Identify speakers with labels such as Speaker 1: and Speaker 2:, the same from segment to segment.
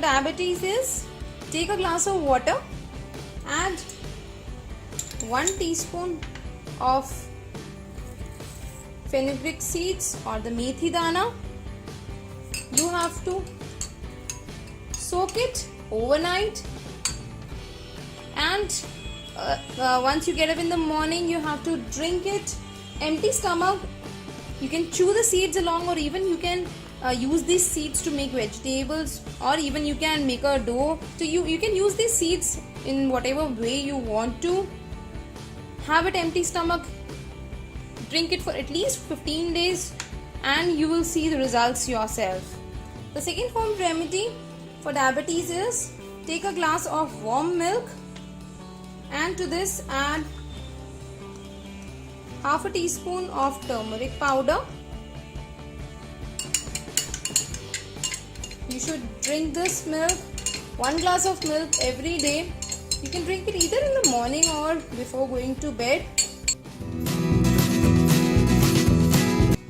Speaker 1: diabetes is, take a glass of water, add 1 teaspoon of fenugreek seeds or the methi dana. You have to soak it overnight, and once you get up in the morning, you have to drink it empty stomach. You can chew the seeds along, or even you can use these seeds to make vegetables, or even you can make a dough. So you can use these seeds in whatever way you want to. Have it empty stomach, drink it for at least 15 days, and you will see the results yourself. The second home remedy for diabetes is, take a glass of warm milk, and to this add half a teaspoon of turmeric powder. You should drink this milk, 1 glass of milk every day. You can drink it either in the morning or before going to bed.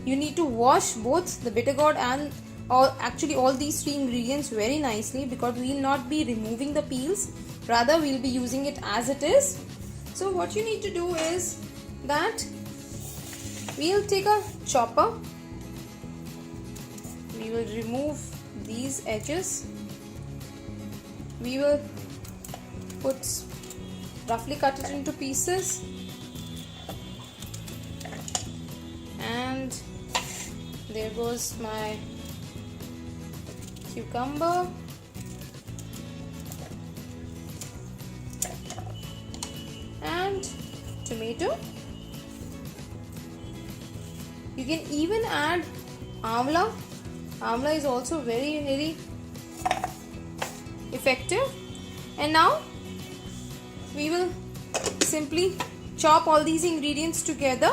Speaker 1: You need to wash both the bitter gourd and all these 3 ingredients very nicely, because we will not be removing the peels, rather we will be using it as it is. So what you need to do is that we will take a chopper, we will remove these edges, we will roughly cut it into pieces, and there goes my cucumber, and tomato. You can even add amla. Amla is also very, very effective. And now we will simply chop all these ingredients together.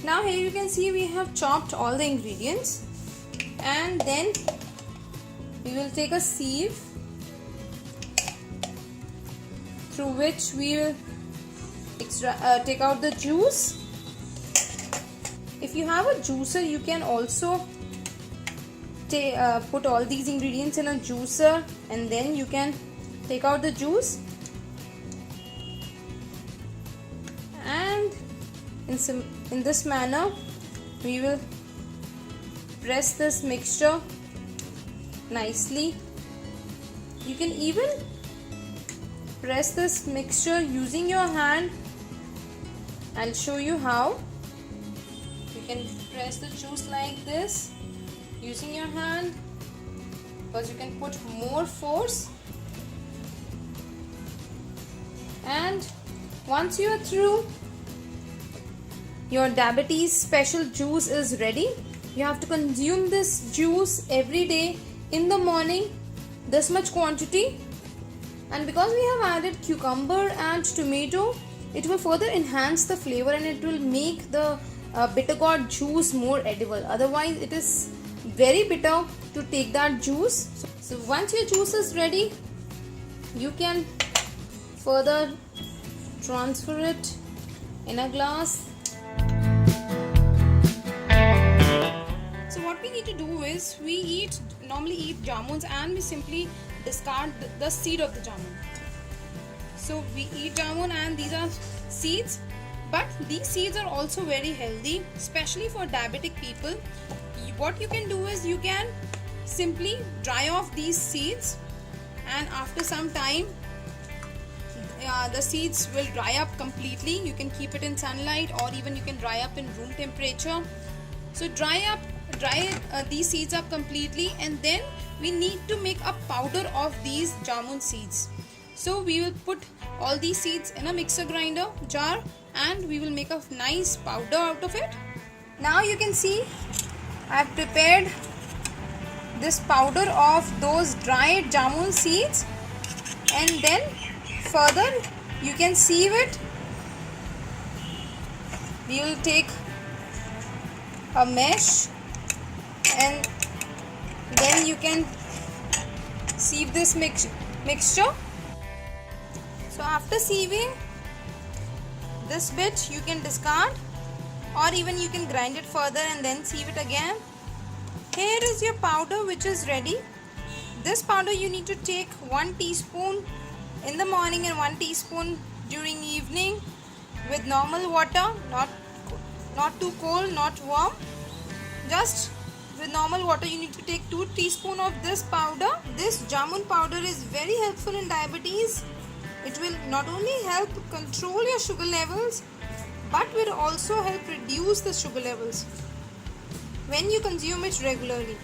Speaker 1: Now here you can see we have chopped all the ingredients, and then we will take a sieve through which we will take out the juice. If you have a juicer, you can also put all these ingredients in a juicer, and then you can take out the juice. And in this manner we will press this mixture nicely. You can even press this mixture using your hand. I'll show you how. You can press the juice like this using your hand, because you can put more force. And once you are through, your diabetes special juice is ready. You have to consume this juice every day in the morning, this much quantity. And because we have added cucumber and tomato, it will further enhance the flavor, and it will make the bitter gourd juice more edible. Otherwise it is very bitter to take that juice. So once your juice is ready, you can further transfer it in a glass. So what we need to do is, we normally eat jamuns, and we simply discard the seed of the jamun. So we eat jamun and these are seeds, but these seeds are also very healthy, especially for diabetic people. What you can do is, you can simply dry off these seeds, and after some time the seeds will dry up completely. You can keep it in sunlight, or even you can dry up in room temperature. So dry these seeds up completely, and then we need to make a powder of these jamun seeds. So we will put all these seeds in a mixer grinder jar, and we will make a nice powder out of it. Now you can see I have prepared this powder of those dried jamun seeds, and then further you can sieve it. We will take a mesh, and then you can sieve this mixture. So after sieving this bit, you can discard, or even you can grind it further and then sieve it again. Here is your powder which is ready. This powder you need to take 1 teaspoon in the morning and 1 teaspoon during evening with normal water, not too cold, not warm. Just with normal water you need to take 2 teaspoon of this powder. This jamun powder is very helpful in diabetes. It will not only help control your sugar levels but will also help reduce the sugar levels when you consume it regularly.